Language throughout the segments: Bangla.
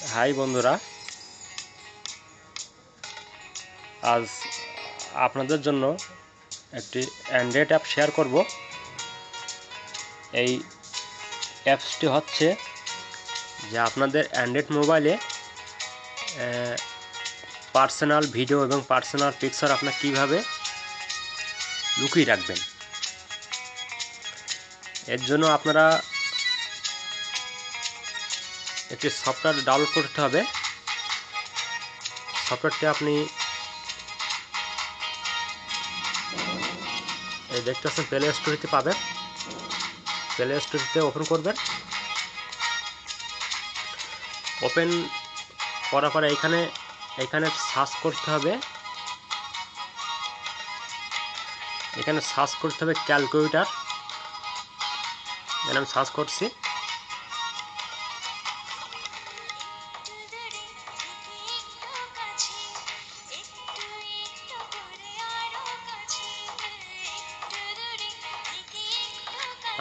হাই বন্ধুরা, আজ আপনাদের জন্য একটি অ্যান্ড্রয়েড অ্যাপ শেয়ার করব। এই অ্যাপসটি হচ্ছে যে আপনাদের অ্যান্ড্রয়েড মোবাইলে পার্সোনাল ভিডিও এবং পার্সোনাল পিকচার আপনার কীভাবে লুকিয়ে রাখবেন। এর জন্য আপনারা একটি সফটওয়্যার ডাউনলোড করতে হবে। সফটওয়্যারটি আপনি এই দেখতে পাচ্ছেন প্লে স্টোরিতে পাবেন। প্লে স্টোরিতে ওপেন করবেন। ওপেন করার পরে এখানে সার্চ করতে হবে। এখানে সার্চ করতে হবে ক্যালকুলেটর। এখানে আমি সার্চ করছি।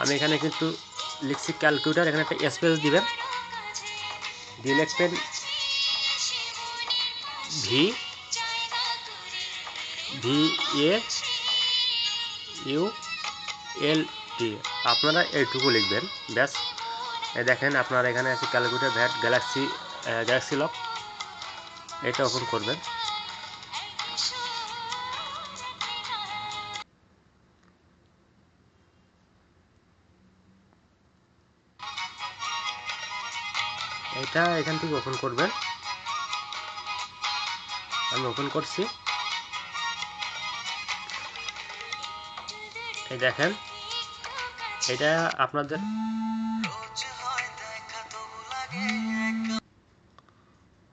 আমি এখানে কিন্তু লিখছি ক্যালকুলেটর। এখানে একটা স্পেস দিবেন, দিয়ে লিখবেন VAULT। আপনারা এইটুকু লিখবেন, ব্যাস। দেখেন আপনারা এখানে আছে ক্যালকুলেটর ভ্যাট গ্যালাক্সি লক। এটা ওপেন করবেন। এটা এখান থেকে ওপেন করবেন। আমি ওপেন করছি। এই দেখেন, এটা আপনাদের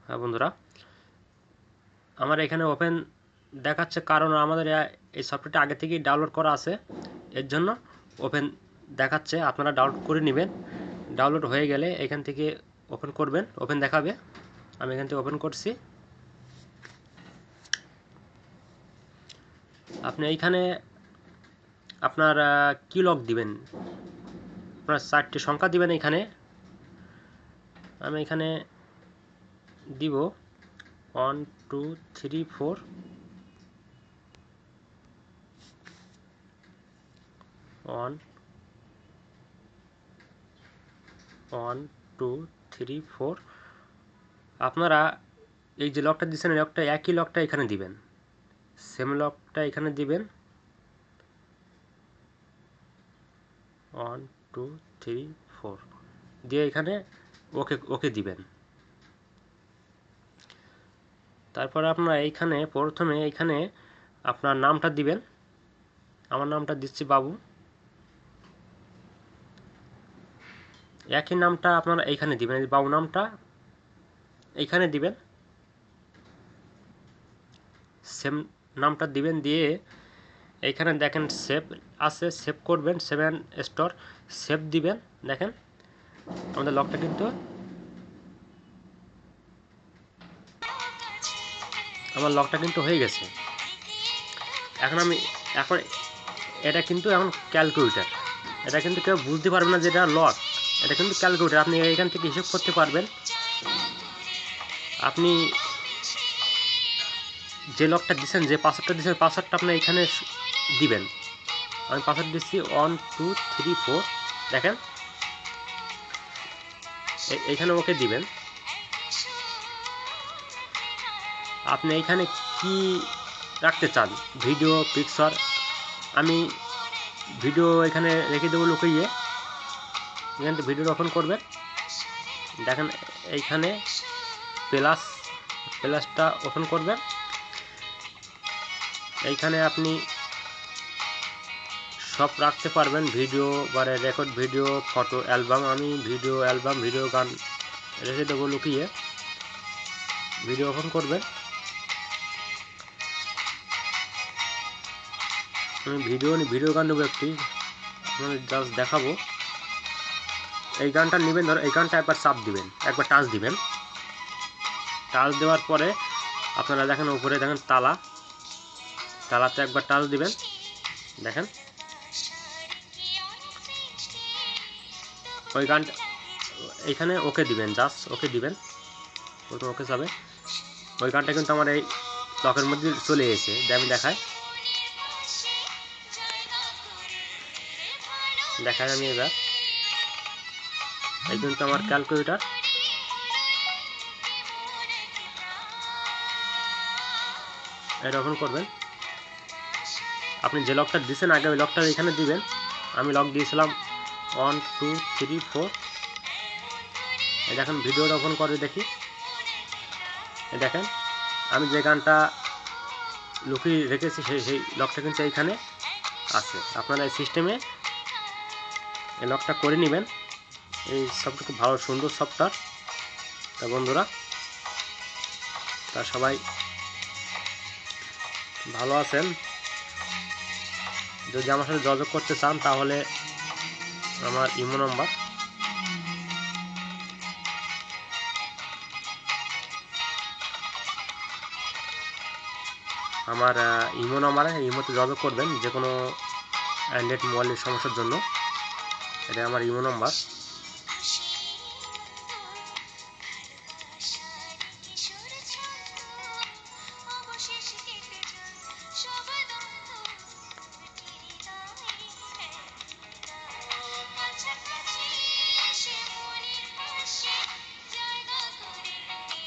হ্যাঁ বন্ধুরা, আমার এখানে ওপেন দেখাচ্ছে, কারণ আমাদের এই সফটওয়্যারটা আগে থেকেই ডাউনলোড করা আছে, এর জন্য ওপেন দেখাচ্ছে। আপনারা ডাউনলোড করে নেবেন। ডাউনলোড হয়ে গেলে এখান থেকে ওপেন করবেন, ওপেন দেখাবে। আমি এখান থেকে ওপেন করছি। আপনি এইখানে আপনার কি লক দিবেন, আপনার 4টি সংখ্যা দিবেন। এখানে আমি এখানে দিব 1 2 3 4। 1 1 2 3 4। আপনারা এই যে লকটা দিচ্ছেন, লকটা একই লকটা এখানে দিবেন, সেম লকটা এখানে দিবেন। 1 2 3 4 দিয়ে এখানে ওকে দিবেন। তারপরে আপনারা এইখানে প্রথমে এইখানে আপনার নামটা দিবেন। আমার নামটা দিচ্ছি বাবু। একই নামটা আপনারা এইখানে দিবেন, বাবু নামটা এইখানে দিবেন, সেম নামটা দিবেন। দিয়ে এইখানে দেখেন সেভ আছে, সেভ করবেন। 7 স্টোর সেভ দিবেন। দেখেন আমাদের লকটা কিন্তু আমার লকটা কিন্তু হয়ে গেছে। এখন এটা কিন্তু এখন ক্যালকুলেটর। এটা কিন্তু কেউ বুঝতে পারবে না যে এটা লক। এটা কিন্তু ক্যালকুলেটর। আপনি এখান থেকে হিসাব করতে পারবেন। আপনি যে লকটা দিচ্ছেন, যে পাসওয়ার্ডটা দিচ্ছেন, পাসওয়ার্ডটা আপনি এখানে দিবেন। আমি পাসওয়ার্ড দিচ্ছি 1 2 3 4। দেখেন এইখানে ওকে দিবেন। আপনি এইখানে কি রাখতে চান, ভিডিও পিকচার। আমি ভিডিও এখানে রেখে দেবো লুকিয়ে। এখান থেকে ভিডিও ওপেন করবেন। দেখেন এইখানে প্লাসটা ওপেন করবেন। এইখানে আপনি সব রাখতে পারবেন, ভিডিও বা রেকর্ড ভিডিও, ফটো অ্যালবাম। আমি ভিডিও অ্যালবাম, ভিডিও গান রেখে দেবো লুকিয়ে। ভিডিও ওপেন করবেন। আমি ভিডিও গান দেবো একটি, আপনাদের জাস্ট দেখাবো। এই গানটা নেবেন, ধরো এই গানটা একবার চাপ দিবেন, একবার টাচ দিবেন। টাচ দেওয়ার পরে আপনারা দেখেন উপরে দেখেন তালাতে একবার টাচ দিবেন। দেখেন ওই গানটা এইখানে ওকে দিবেন, জাস্ট ওকে দিবেন। প্রথম ওকে যাবে, ওই গানটা কিন্তু আমার এই লকের মধ্যে চলে এসেছে। যে আমি দেখাই আমি এবার এই কিন্তু আমার ক্যালকুলেটর। এরকম করবেন, আপনি যে লকটা দিয়েছেন আগে ওই লকটা এখানে দিবেন। আমি লক দিয়েছিলাম 1 2 3 4। এই দেখেন ভিডিওটা ওপেন করে দেখি, এই দেখেন আমি যে গানটা লুকিয়ে রেখেছি সেই লকটা কিন্তু এইখানে আছে। আপনারা এই সিস্টেমে এই লকটা করে নেবেন। এই সফটওয়্যার খুব ভালো সুন্দর সফটওয়্যার। তা বন্ধুরা, তা সবাই ভালো আছেন। যদি আমার সাথে যোগাযোগ করতে চান তাহলে আমার ইমো নাম্বার, ইমোতে যোগাযোগ করবেন যে কোনো অ্যান্ড্রয়েড মোবাইলের সমস্যার জন্য। এটা আমার ইমো নাম্বার।